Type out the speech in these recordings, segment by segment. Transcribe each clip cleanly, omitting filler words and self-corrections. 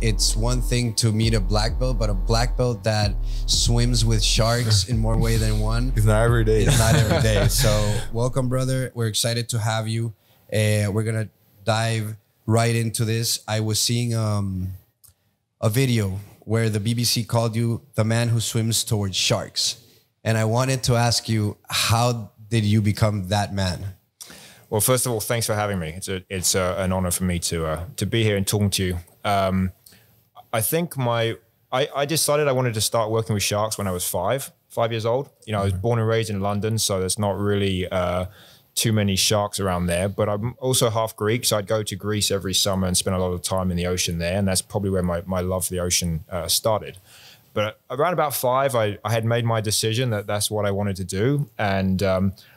it's one thing to meet a black belt, but a black belt that swims with sharks in more way than one. It's not every day. It's not every day. So welcome, brother. We're excited to have you. We're gonna dive right into this. I was seeing a video where the BBC called you the man who swims towards sharks. And I wanted to ask you, how did you become that man? Well, first of all, thanks for having me. It's an honor for me to be here and talking to you. I think I decided I wanted to start working with sharks when I was 5 years old. You know, I was born and raised in London, so there's not really too many sharks around there. But I'm also half Greek, so I'd go to Greece every summer and spend a lot of time in the ocean there. And that's probably where my love for the ocean started. But around about 5, I had made my decision that that's what I wanted to do. And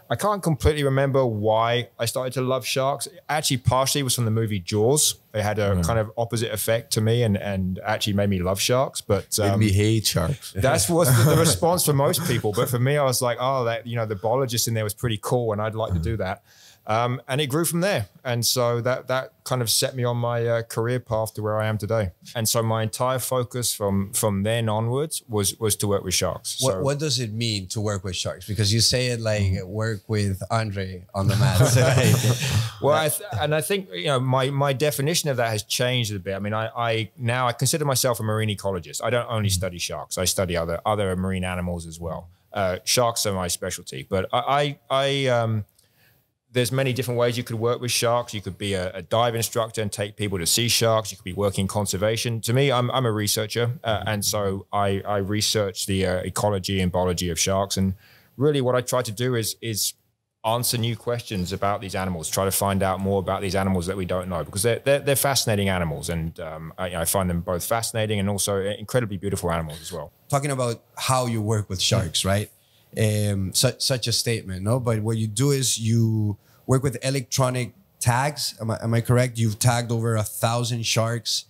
I can't completely remember why I started to love sharks. Actually, partially was from the movie Jaws. They had a kind of opposite effect to me and actually made me love sharks. But made me hate sharks. That was the response for most people. But for me, I was like, oh, that, you know, the biologist in there was pretty cool and I'd like to do that. And it grew from there. And so that kind of set me on my career path to where I am today. And so my entire focus from then onwards was to work with sharks. What does it mean to work with sharks? Because you say it like work with Andrés on the mat. Well, I think, you know, my definition of that has changed a bit. I mean, I now consider myself a marine ecologist. I don't only study sharks. I study other marine animals as well. Sharks are my specialty, but there's many different ways you could work with sharks. You could be a dive instructor and take people to see sharks. You could be working conservation. To me, I'm a researcher. And so I research the ecology and biology of sharks. And really what I try to do is answer new questions about these animals, try to find out more about these animals that we don't know, because they're fascinating animals. And I find them both fascinating and also incredibly beautiful animals as well. Talking about how you work with sharks, right? Such a statement, no? But what you do is you work with electronic tags. Am I correct? You've tagged over 1,000 sharks,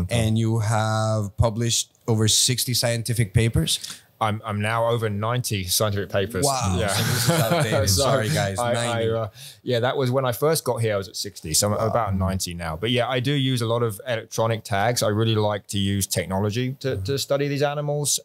and you have published over 60 scientific papers. I'm now over 90 scientific papers. Wow. Yeah. So this is outdated. Sorry, guys. 90. Yeah, that was when I first got here. I was at 60, so I'm about 90 now. But yeah, I do use a lot of electronic tags. I really like to use technology to study these animals.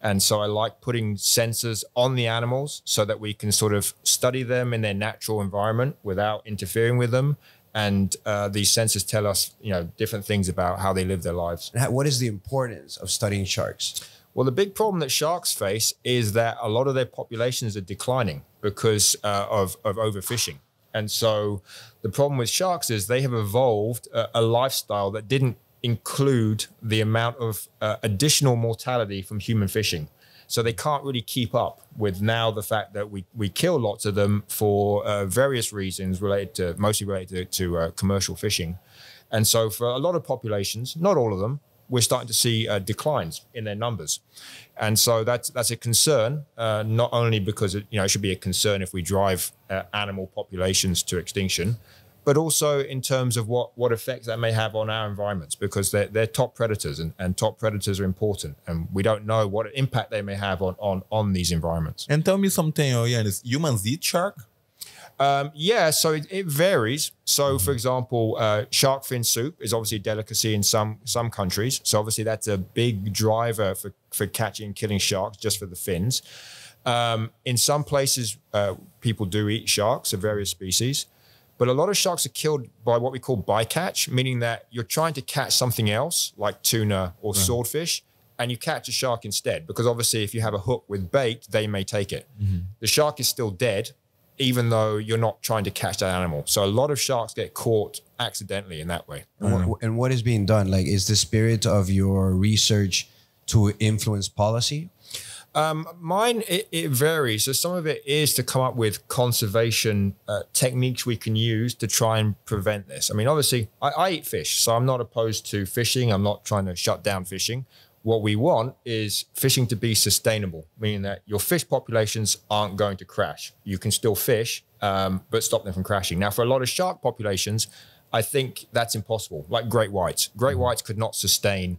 And so I like putting sensors on the animals so that we can sort of study them in their natural environment without interfering with them. And these sensors tell us, you know, different things about how they live their lives. What is the importance of studying sharks? Well, the big problem that sharks face is that a lot of their populations are declining because of overfishing. And so the problem with sharks is they have evolved a lifestyle that didn't include the amount of additional mortality from human fishing. So they can't really keep up with now the fact that we kill lots of them for various reasons mostly related to commercial fishing. And so for a lot of populations, not all of them, we're starting to see declines in their numbers. And so that's a concern, not only because it should be a concern if we drive animal populations to extinction, but also in terms of what effects that may have on our environments, because they're top predators and top predators are important. And we don't know what impact they may have on these environments. And tell me something, Yannis, humans eat shark? Yeah, so it varies. So for example, shark fin soup is obviously a delicacy in some countries. So obviously that's a big driver for catching and killing sharks just for the fins. In some places, people do eat sharks of various species. But a lot of sharks are killed by what we call bycatch, meaning that you're trying to catch something else like tuna or swordfish, and you catch a shark instead. Because obviously if you have a hook with bait, they may take it. The shark is still dead, even though you're not trying to catch that animal. So a lot of sharks get caught accidentally in that way. And what is being done? Like, is the spirit of your research to influence policy? Mine, it varies. So some of it is to come up with conservation techniques we can use to try and prevent this. I mean, obviously, I eat fish, so I'm not opposed to fishing. I'm not trying to shut down fishing. What we want is fishing to be sustainable, meaning that your fish populations aren't going to crash. You can still fish, but stop them from crashing. Now, for a lot of shark populations, I think that's impossible, like great whites. Great whites could not sustain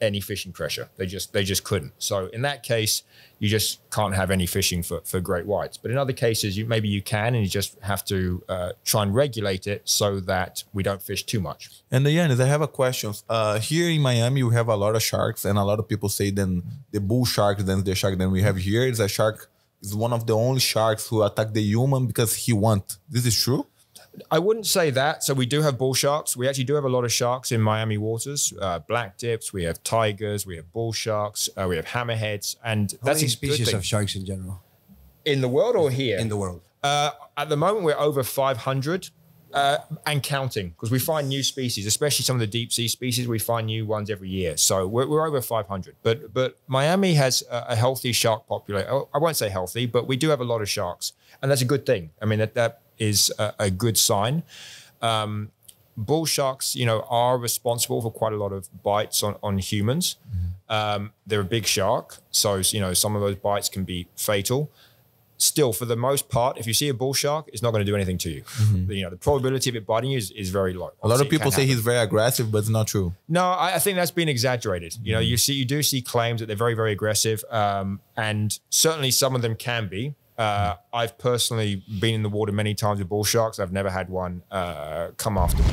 any fishing pressure. They just couldn't. So in that case, you just can't have any fishing for great whites. But in other cases, maybe you can, and you just have to try and regulate it so that we don't fish too much. And Yannis, I have a question. Here in Miami, we have a lot of sharks, and a lot of people say then the bull shark, then the shark that we have here is a shark, is one of the only sharks who attack the human because he wants. This is true? I wouldn't say that. So we do have bull sharks. We actually do have a lot of sharks in Miami waters. Black dips, we have tigers, we have bull sharks, we have hammerheads, and How that's many a species good thing. of sharks in general? In the world or here? In the world. At the moment, we're over 500 and counting, because we find new species, especially some of the deep sea species. We find new ones every year. So we're over 500. But Miami has a healthy shark population. I won't say healthy, but we do have a lot of sharks, and that's a good thing. I mean, that is a good sign. Bull sharks, are responsible for quite a lot of bites on humans. They're a big shark, so some of those bites can be fatal. Still, for the most part, if you see a bull shark, it's not going to do anything to you. The probability of it biting you is very low. A lot of people say he's very aggressive, but it's not true. No, I think that's been exaggerated. You do see claims that they're very, very aggressive, and certainly some of them can be. I've personally been in the water many times with bull sharks. I've never had one come after me.